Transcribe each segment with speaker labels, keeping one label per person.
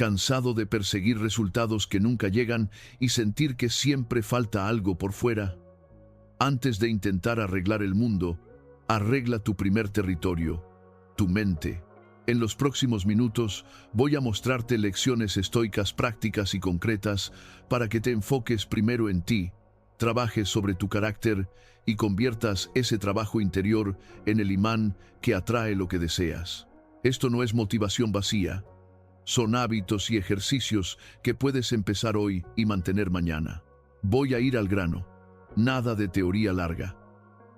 Speaker 1: ¿Cansado de perseguir resultados que nunca llegan y sentir que siempre falta algo por fuera? Antes de intentar arreglar el mundo, arregla tu primer territorio, tu mente. En los próximos minutos voy a mostrarte lecciones estoicas prácticas y concretas para que te enfoques primero en ti, trabajes sobre tu carácter y conviertas ese trabajo interior en el imán que atrae lo que deseas. Esto no es motivación vacía. Son hábitos y ejercicios que puedes empezar hoy y mantener mañana. Voy a ir al grano. Nada de teoría larga.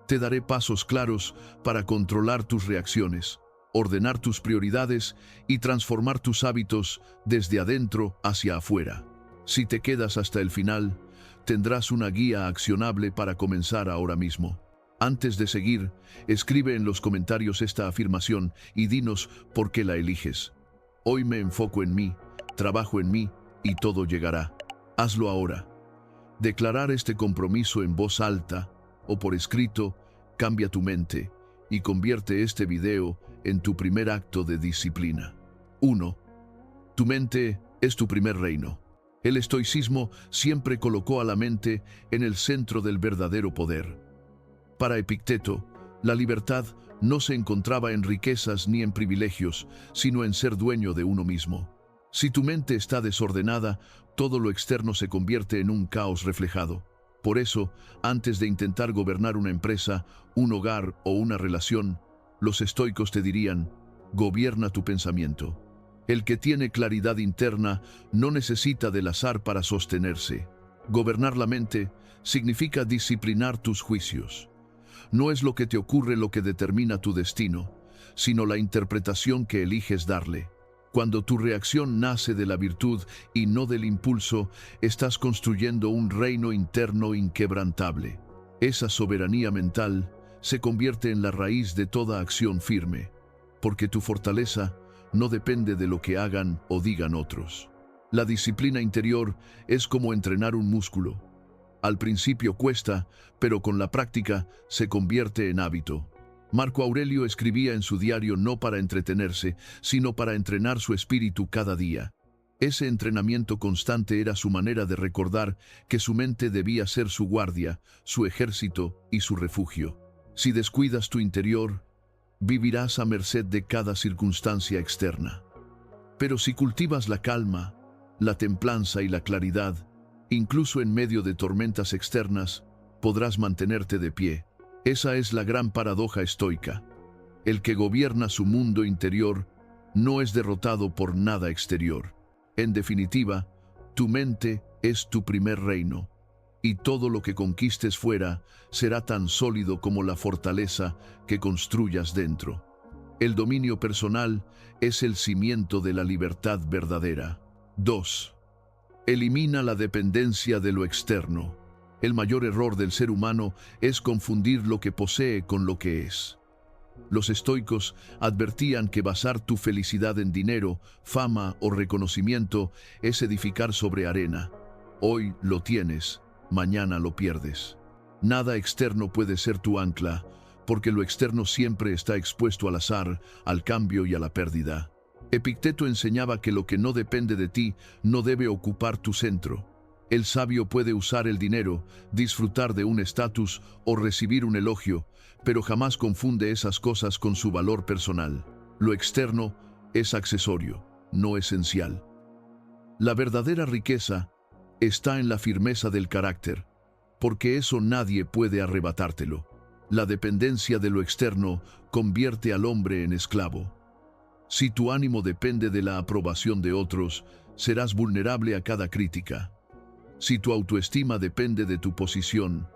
Speaker 1: Te daré pasos claros para controlar tus reacciones, ordenar tus prioridades y transformar tus hábitos desde adentro hacia afuera. Si te quedas hasta el final, tendrás una guía accionable para comenzar ahora mismo. Antes de seguir, escribe en los comentarios esta afirmación y dinos por qué la eliges. Hoy me enfoco en mí, trabajo en mí y todo llegará. Hazlo ahora. Declarar este compromiso en voz alta o por escrito cambia tu mente y convierte este video en tu primer acto de disciplina. 1. Tu mente es tu primer reino. El estoicismo siempre colocó a la mente en el centro del verdadero poder. Para Epicteto, la libertad no se encontraba en riquezas ni en privilegios, sino en ser dueño de uno mismo. Si tu mente está desordenada, todo lo externo se convierte en un caos reflejado. Por eso, antes de intentar gobernar una empresa, un hogar o una relación, los estoicos te dirían: gobierna tu pensamiento. El que tiene claridad interna no necesita del azar para sostenerse. Gobernar la mente significa disciplinar tus juicios. No es lo que te ocurre lo que determina tu destino, sino la interpretación que eliges darle. Cuando tu reacción nace de la virtud y no del impulso, estás construyendo un reino interno inquebrantable. Esa soberanía mental se convierte en la raíz de toda acción firme, porque tu fortaleza no depende de lo que hagan o digan otros. La disciplina interior es como entrenar un músculo. Al principio cuesta, pero con la práctica se convierte en hábito. Marco Aurelio escribía en su diario no para entretenerse, sino para entrenar su espíritu cada día. Ese entrenamiento constante era su manera de recordar que su mente debía ser su guardia, su ejército y su refugio. Si descuidas tu interior, vivirás a merced de cada circunstancia externa. Pero si cultivas la calma, la templanza y la claridad, incluso en medio de tormentas externas, podrás mantenerte de pie. Esa es la gran paradoja estoica. El que gobierna su mundo interior no es derrotado por nada exterior. En definitiva, tu mente es tu primer reino, y todo lo que conquistes fuera será tan sólido como la fortaleza que construyas dentro. El dominio personal es el cimiento de la libertad verdadera. 2. Elimina la dependencia de lo externo. El mayor error del ser humano es confundir lo que posee con lo que es. Los estoicos advertían que basar tu felicidad en dinero, fama o reconocimiento es edificar sobre arena. Hoy lo tienes, mañana lo pierdes. Nada externo puede ser tu ancla, porque lo externo siempre está expuesto al azar, al cambio y a la pérdida. Epicteto enseñaba que lo que no depende de ti no debe ocupar tu centro. El sabio puede usar el dinero, disfrutar de un estatus o recibir un elogio, pero jamás confunde esas cosas con su valor personal. Lo externo es accesorio, no esencial. La verdadera riqueza está en la firmeza del carácter, porque eso nadie puede arrebatártelo. La dependencia de lo externo convierte al hombre en esclavo. Si tu ánimo depende de la aprobación de otros, serás vulnerable a cada crítica. Si tu autoestima depende de tu posición,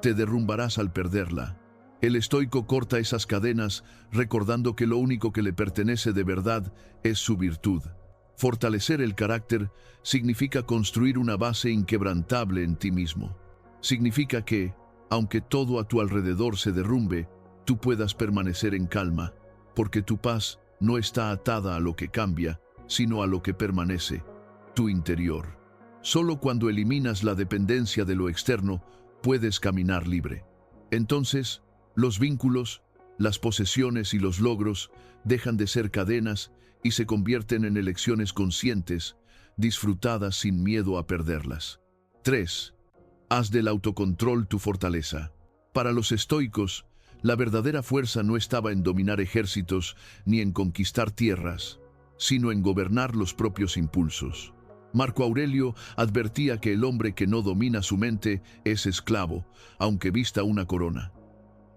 Speaker 1: te derrumbarás al perderla. El estoico corta esas cadenas recordando que lo único que le pertenece de verdad es su virtud. Fortalecer el carácter significa construir una base inquebrantable en ti mismo. Significa que, aunque todo a tu alrededor se derrumbe, tú puedas permanecer en calma, porque tu paz no está atada a lo que cambia, sino a lo que permanece, tu interior. Solo cuando eliminas la dependencia de lo externo, puedes caminar libre. Entonces, los vínculos, las posesiones y los logros dejan de ser cadenas y se convierten en elecciones conscientes, disfrutadas sin miedo a perderlas. 3. Haz del autocontrol tu fortaleza. Para los estoicos, la verdadera fuerza no estaba en dominar ejércitos ni en conquistar tierras, sino en gobernar los propios impulsos. Marco Aurelio advertía que el hombre que no domina su mente es esclavo, aunque vista una corona.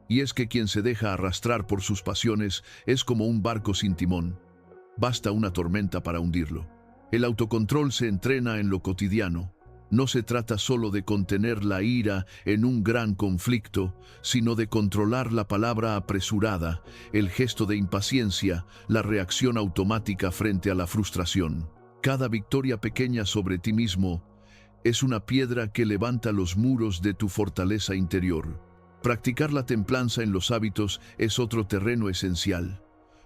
Speaker 1: Y es que quien se deja arrastrar por sus pasiones es como un barco sin timón. Basta una tormenta para hundirlo. El autocontrol se entrena en lo cotidiano. No se trata solo de contener la ira en un gran conflicto, sino de controlar la palabra apresurada, el gesto de impaciencia, la reacción automática frente a la frustración. Cada victoria pequeña sobre ti mismo es una piedra que levanta los muros de tu fortaleza interior. Practicar la templanza en los hábitos es otro terreno esencial.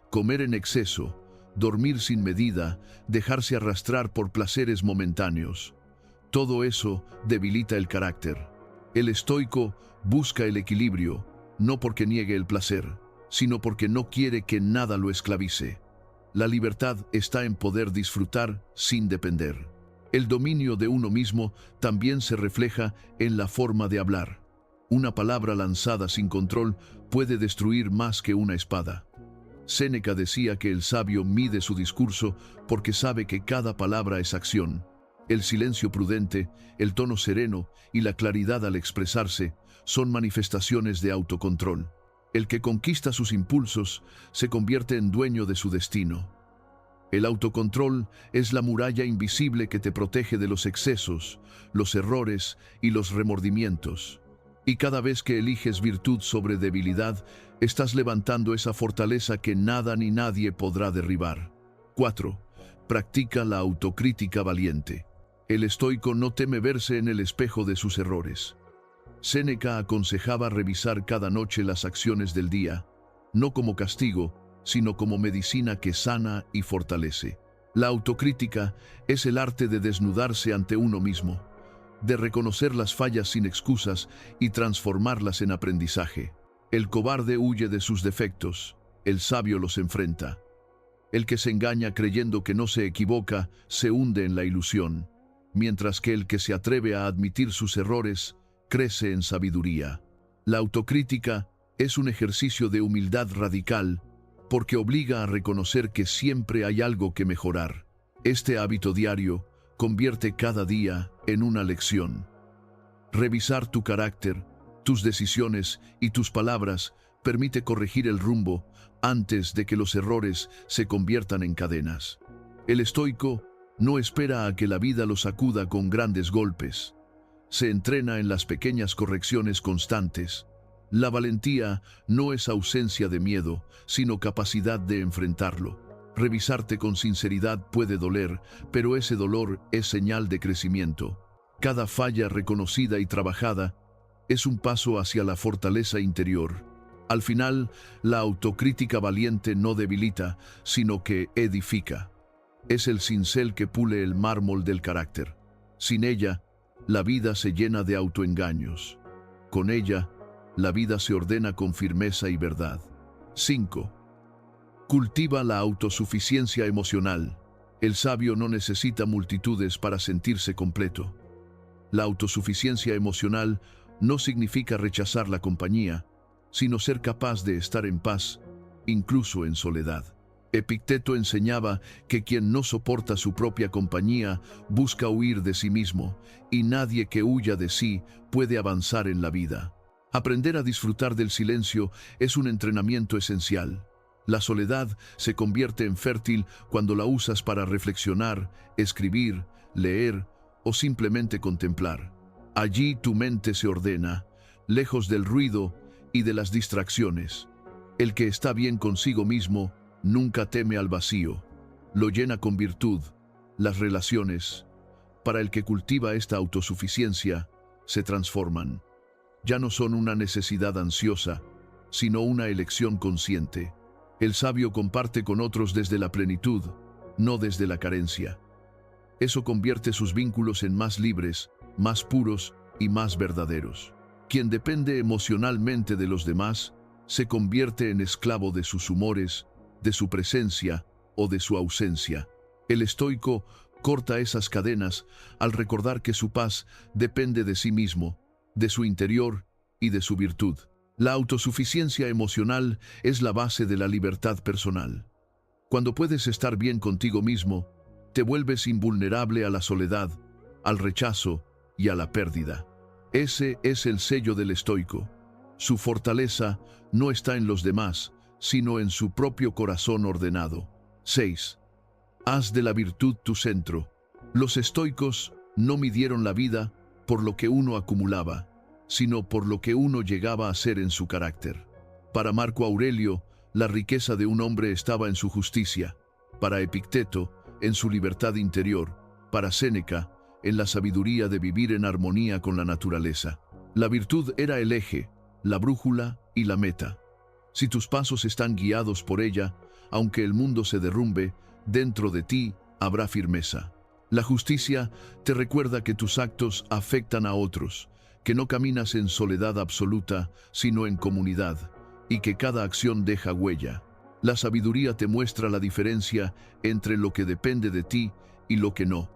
Speaker 1: Comer en exceso, dormir sin medida, dejarse arrastrar por placeres momentáneos. Todo eso debilita el carácter. El estoico busca el equilibrio, no porque niegue el placer, sino porque no quiere que nada lo esclavice. La libertad está en poder disfrutar sin depender. El dominio de uno mismo también se refleja en la forma de hablar. Una palabra lanzada sin control puede destruir más que una espada. Séneca decía que el sabio mide su discurso porque sabe que cada palabra es acción. El silencio prudente, el tono sereno y la claridad al expresarse son manifestaciones de autocontrol. El que conquista sus impulsos se convierte en dueño de su destino. El autocontrol es la muralla invisible que te protege de los excesos, los errores y los remordimientos. Y cada vez que eliges virtud sobre debilidad, estás levantando esa fortaleza que nada ni nadie podrá derribar. 4. Practica la autocrítica valiente. El estoico no teme verse en el espejo de sus errores. Séneca aconsejaba revisar cada noche las acciones del día, no como castigo, sino como medicina que sana y fortalece. La autocrítica es el arte de desnudarse ante uno mismo, de reconocer las fallas sin excusas y transformarlas en aprendizaje. El cobarde huye de sus defectos, el sabio los enfrenta. El que se engaña creyendo que no se equivoca se hunde en la ilusión, mientras que el que se atreve a admitir sus errores crece en sabiduría. La autocrítica es un ejercicio de humildad radical porque obliga a reconocer que siempre hay algo que mejorar. Este hábito diario convierte cada día en una lección. Revisar tu carácter, tus decisiones y tus palabras permite corregir el rumbo antes de que los errores se conviertan en cadenas. El estoico no espera a que la vida lo sacuda con grandes golpes. Se entrena en las pequeñas correcciones constantes. La valentía no es ausencia de miedo, sino capacidad de enfrentarlo. Revisarte con sinceridad puede doler, pero ese dolor es señal de crecimiento. Cada falla reconocida y trabajada es un paso hacia la fortaleza interior. Al final, la autocrítica valiente no debilita, sino que edifica. Es el cincel que pule el mármol del carácter. Sin ella, la vida se llena de autoengaños. Con ella, la vida se ordena con firmeza y verdad. 5. Cultiva la autosuficiencia emocional. El sabio no necesita multitudes para sentirse completo. La autosuficiencia emocional no significa rechazar la compañía, sino ser capaz de estar en paz, incluso en soledad. Epicteto enseñaba que quien no soporta su propia compañía busca huir de sí mismo, y nadie que huya de sí puede avanzar en la vida. Aprender a disfrutar del silencio es un entrenamiento esencial. La soledad se convierte en fértil cuando la usas para reflexionar, escribir, leer o simplemente contemplar. Allí tu mente se ordena, lejos del ruido y de las distracciones. El que está bien consigo mismo nunca teme al vacío, lo llena con virtud. Las relaciones, para el que cultiva esta autosuficiencia, se transforman. Ya no son una necesidad ansiosa, sino una elección consciente. El sabio comparte con otros desde la plenitud, no desde la carencia. Eso convierte sus vínculos en más libres, más puros y más verdaderos. Quien depende emocionalmente de los demás se convierte en esclavo de sus humores, de su presencia o de su ausencia. El estoico corta esas cadenas al recordar que su paz depende de sí mismo, de su interior y de su virtud. La autosuficiencia emocional es la base de la libertad personal. Cuando puedes estar bien contigo mismo, te vuelves invulnerable a la soledad, al rechazo y a la pérdida. Ese es el sello del estoico. Su fortaleza no está en los demás, sino en su propio corazón ordenado. 6. Haz de la virtud tu centro. Los estoicos no midieron la vida por lo que uno acumulaba, sino por lo que uno llegaba a ser en su carácter. Para Marco Aurelio, la riqueza de un hombre estaba en su justicia. Para Epicteto, en su libertad interior. Para Séneca, en la sabiduría de vivir en armonía con la naturaleza. La virtud era el eje, la brújula y la meta. Si tus pasos están guiados por ella, aunque el mundo se derrumbe, dentro de ti habrá firmeza. La justicia te recuerda que tus actos afectan a otros, que no caminas en soledad absoluta, sino en comunidad, y que cada acción deja huella. La sabiduría te muestra la diferencia entre lo que depende de ti y lo que no,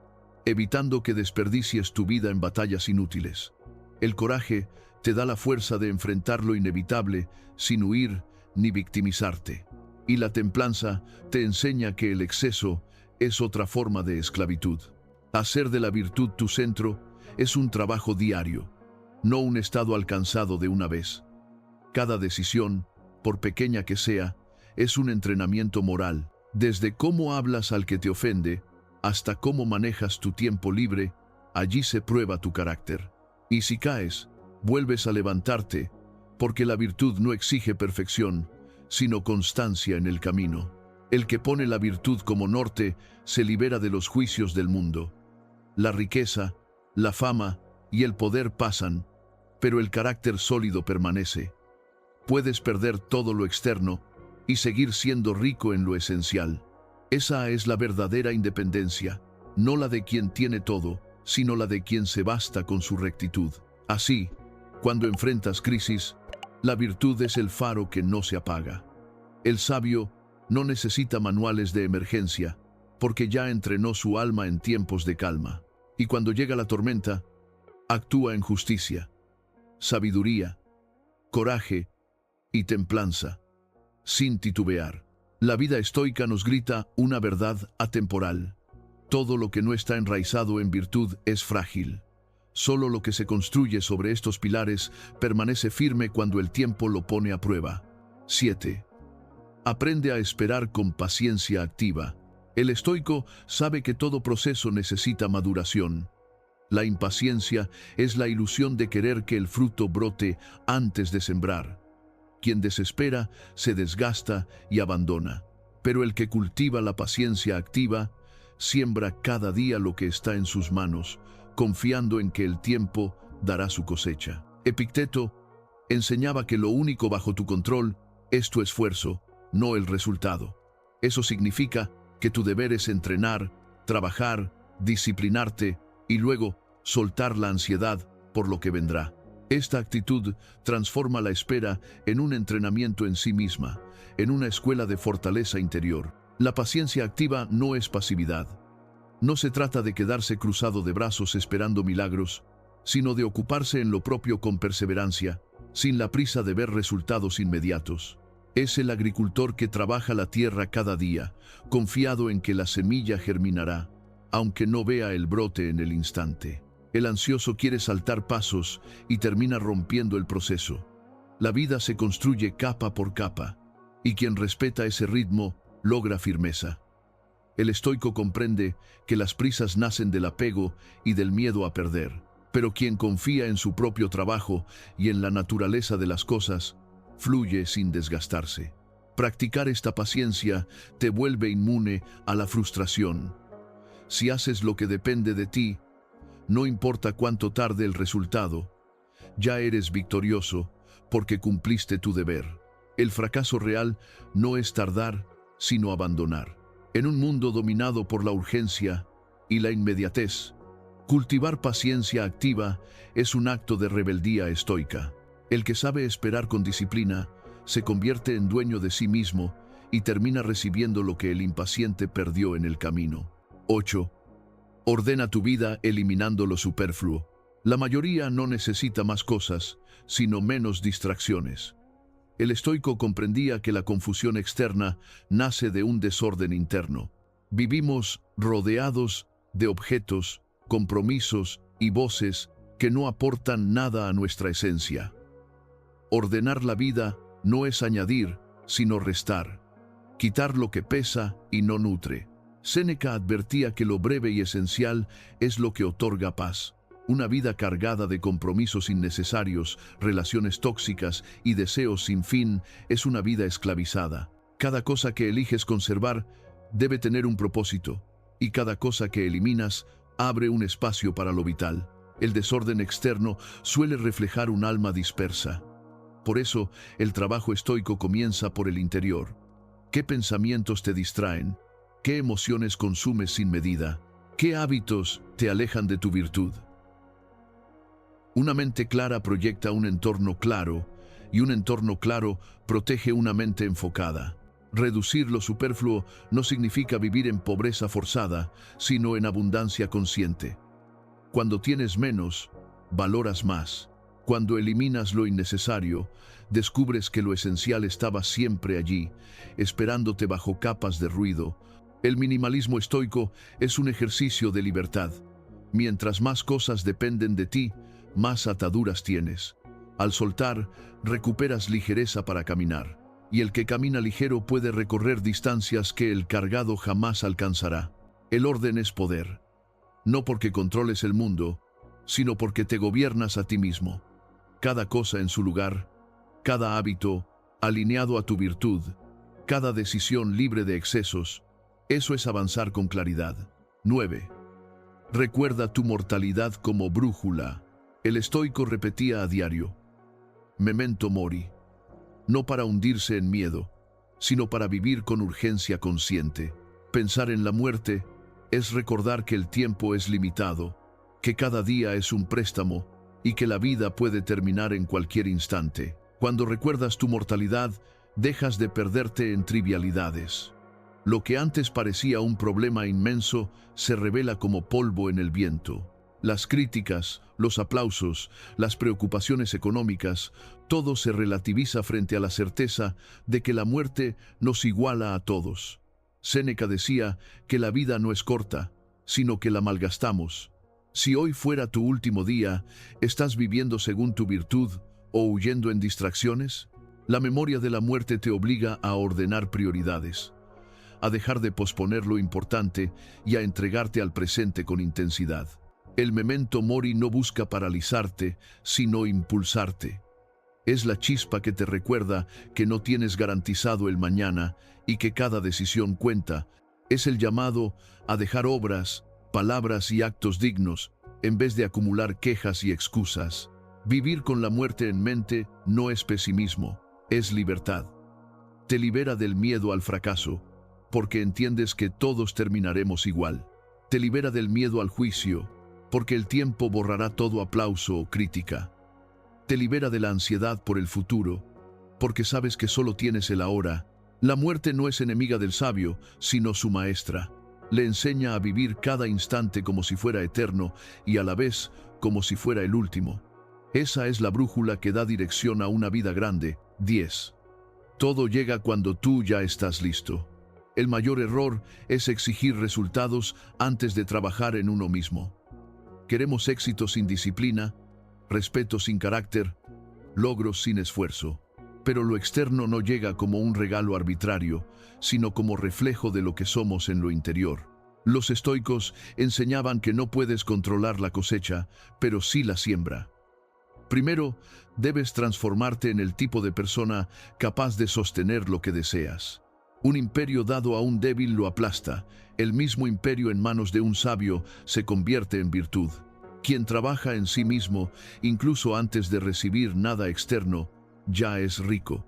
Speaker 1: evitando que desperdicies tu vida en batallas inútiles. El coraje te da la fuerza de enfrentar lo inevitable sin huir ni victimizarte. Y la templanza te enseña que el exceso es otra forma de esclavitud. Hacer de la virtud tu centro es un trabajo diario, no un estado alcanzado de una vez. Cada decisión, por pequeña que sea, es un entrenamiento moral, desde cómo hablas al que te ofende hasta cómo manejas tu tiempo libre. Allí se prueba tu carácter. Y si caes, vuelves a levantarte, porque la virtud no exige perfección, sino constancia en el camino. El que pone la virtud como norte se libera de los juicios del mundo. La riqueza, la fama y el poder pasan, pero el carácter sólido permanece. Puedes perder todo lo externo y seguir siendo rico en lo esencial. Esa es la verdadera independencia, no la de quien tiene todo, sino la de quien se basta con su rectitud. Así, cuando enfrentas crisis, la virtud es el faro que no se apaga. El sabio no necesita manuales de emergencia, porque ya entrenó su alma en tiempos de calma. Y cuando llega la tormenta, actúa en justicia, sabiduría, coraje y templanza, sin titubear. La vida estoica nos grita una verdad atemporal. Todo lo que no está enraizado en virtud es frágil. Solo lo que se construye sobre estos pilares permanece firme cuando el tiempo lo pone a prueba. 7. Aprende a esperar con paciencia activa. El estoico sabe que todo proceso necesita maduración. La impaciencia es la ilusión de querer que el fruto brote antes de sembrar. Quien desespera se desgasta y abandona. Pero el que cultiva la paciencia activa siembra cada día lo que está en sus manos, confiando en que el tiempo dará su cosecha. Epicteto enseñaba que lo único bajo tu control es tu esfuerzo, no el resultado. Eso significa que tu deber es entrenar, trabajar, disciplinarte y luego soltar la ansiedad por lo que vendrá. Esta actitud transforma la espera en un entrenamiento en sí misma, en una escuela de fortaleza interior. La paciencia activa no es pasividad. No se trata de quedarse cruzado de brazos esperando milagros, sino de ocuparse en lo propio con perseverancia, sin la prisa de ver resultados inmediatos. Es el agricultor que trabaja la tierra cada día, confiado en que la semilla germinará, aunque no vea el brote en el instante. El ansioso quiere saltar pasos y termina rompiendo el proceso. La vida se construye capa por capa, y quien respeta ese ritmo logra firmeza. El estoico comprende que las prisas nacen del apego y del miedo a perder, pero quien confía en su propio trabajo y en la naturaleza de las cosas, fluye sin desgastarse. Practicar esta paciencia te vuelve inmune a la frustración. Si haces lo que depende de ti, no importa cuánto tarde el resultado, ya eres victorioso porque cumpliste tu deber. El fracaso real no es tardar, sino abandonar. En un mundo dominado por la urgencia y la inmediatez, cultivar paciencia activa es un acto de rebeldía estoica. El que sabe esperar con disciplina se convierte en dueño de sí mismo y termina recibiendo lo que el impaciente perdió en el camino. 8. Ordena tu vida eliminando lo superfluo. La mayoría no necesita más cosas, sino menos distracciones. El estoico comprendía que la confusión externa nace de un desorden interno. Vivimos rodeados de objetos, compromisos y voces que no aportan nada a nuestra esencia. Ordenar la vida no es añadir, sino restar. Quitar lo que pesa y no nutre. Séneca advertía que lo breve y esencial es lo que otorga paz. Una vida cargada de compromisos innecesarios, relaciones tóxicas y deseos sin fin es una vida esclavizada. Cada cosa que eliges conservar debe tener un propósito, y cada cosa que eliminas abre un espacio para lo vital. El desorden externo suele reflejar un alma dispersa. Por eso, el trabajo estoico comienza por el interior. ¿Qué pensamientos te distraen? ¿Qué emociones consumes sin medida? ¿Qué hábitos te alejan de tu virtud? Una mente clara proyecta un entorno claro, y un entorno claro protege una mente enfocada. Reducir lo superfluo no significa vivir en pobreza forzada, sino en abundancia consciente. Cuando tienes menos, valoras más. Cuando eliminas lo innecesario, descubres que lo esencial estaba siempre allí, esperándote bajo capas de ruido. El minimalismo estoico es un ejercicio de libertad. Mientras más cosas dependen de ti, más ataduras tienes. Al soltar, recuperas ligereza para caminar. Y el que camina ligero puede recorrer distancias que el cargado jamás alcanzará. El orden es poder. No porque controles el mundo, sino porque te gobiernas a ti mismo. Cada cosa en su lugar, cada hábito alineado a tu virtud, cada decisión libre de excesos, eso es avanzar con claridad. 9. Recuerda tu mortalidad como brújula. El estoico repetía a diario: Memento mori. No para hundirse en miedo, sino para vivir con urgencia consciente. Pensar en la muerte es recordar que el tiempo es limitado, que cada día es un préstamo y que la vida puede terminar en cualquier instante. Cuando recuerdas tu mortalidad, dejas de perderte en trivialidades. Lo que antes parecía un problema inmenso se revela como polvo en el viento. Las críticas, los aplausos, las preocupaciones económicas, todo se relativiza frente a la certeza de que la muerte nos iguala a todos. Séneca decía que la vida no es corta, sino que la malgastamos. Si hoy fuera tu último día, ¿estás viviendo según tu virtud o huyendo en distracciones? La memoria de la muerte te obliga a ordenar prioridades, a dejar de posponer lo importante y a entregarte al presente con intensidad. El memento mori no busca paralizarte, sino impulsarte. Es la chispa que te recuerda que no tienes garantizado el mañana y que cada decisión cuenta. Es el llamado a dejar obras, palabras y actos dignos, en vez de acumular quejas y excusas. Vivir con la muerte en mente no es pesimismo, es libertad. Te libera del miedo al fracaso, porque entiendes que todos terminaremos igual. Te libera del miedo al juicio, porque el tiempo borrará todo aplauso o crítica. Te libera de la ansiedad por el futuro, porque sabes que solo tienes el ahora. La muerte no es enemiga del sabio, sino su maestra. Le enseña a vivir cada instante como si fuera eterno y a la vez como si fuera el último. Esa es la brújula que da dirección a una vida grande. 10. Todo llega cuando tú ya estás listo. El mayor error es exigir resultados antes de trabajar en uno mismo. Queremos éxito sin disciplina, respeto sin carácter, logros sin esfuerzo. Pero lo externo no llega como un regalo arbitrario, sino como reflejo de lo que somos en lo interior. Los estoicos enseñaban que no puedes controlar la cosecha, pero sí la siembra. Primero, debes transformarte en el tipo de persona capaz de sostener lo que deseas. Un imperio dado a un débil lo aplasta. El mismo imperio en manos de un sabio se convierte en virtud. Quien trabaja en sí mismo, incluso antes de recibir nada externo, ya es rico.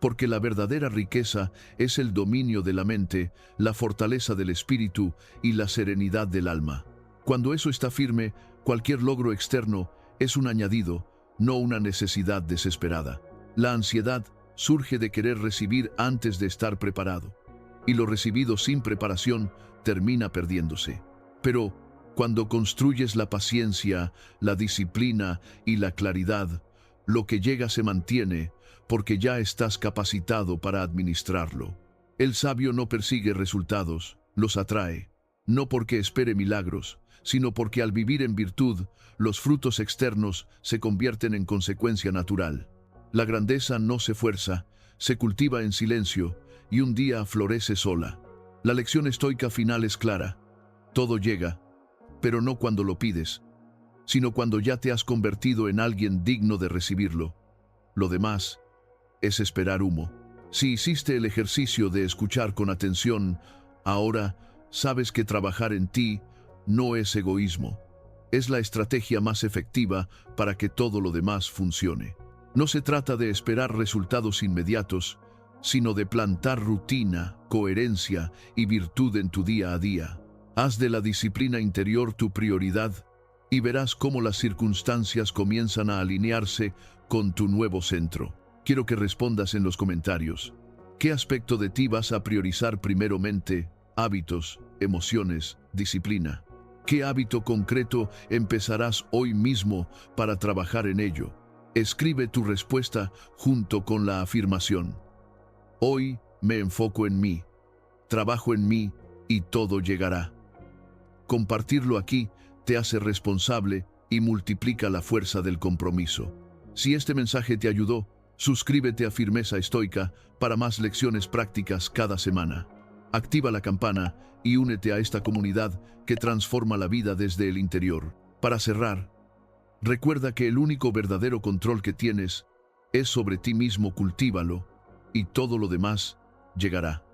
Speaker 1: Porque la verdadera riqueza es el dominio de la mente, la fortaleza del espíritu y la serenidad del alma. Cuando eso está firme, cualquier logro externo es un añadido, no una necesidad desesperada. La ansiedad surge de querer recibir antes de estar preparado. Y lo recibido sin preparación termina perdiéndose. Pero cuando construyes la paciencia, la disciplina y la claridad, lo que llega se mantiene porque ya estás capacitado para administrarlo. El sabio no persigue resultados, los atrae, no porque espere milagros, sino porque al vivir en virtud, los frutos externos se convierten en consecuencia natural. La grandeza no se fuerza, se cultiva en silencio y un día florece sola. La lección estoica final es clara. Todo llega, pero no cuando lo pides, sino cuando ya te has convertido en alguien digno de recibirlo. Lo demás es esperar humo. Si hiciste el ejercicio de escuchar con atención, ahora sabes que trabajar en ti no es egoísmo. Es la estrategia más efectiva para que todo lo demás funcione. No se trata de esperar resultados inmediatos, sino de plantar rutina, coherencia y virtud en tu día a día. Haz de la disciplina interior tu prioridad y verás cómo las circunstancias comienzan a alinearse con tu nuevo centro. Quiero que respondas en los comentarios. ¿Qué aspecto de ti vas a priorizar primeramente? Hábitos, emociones, disciplina. ¿Qué hábito concreto empezarás hoy mismo para trabajar en ello? Escribe tu respuesta junto con la afirmación. Hoy me enfoco en mí, trabajo en mí y todo llegará. Compartirlo aquí te hace responsable y multiplica la fuerza del compromiso. Si este mensaje te ayudó, suscríbete a Firmeza Estoica para más lecciones prácticas cada semana. Activa la campana y únete a esta comunidad que transforma la vida desde el interior. Para cerrar, recuerda que el único verdadero control que tienes es sobre ti mismo. Cultívalo y todo lo demás llegará.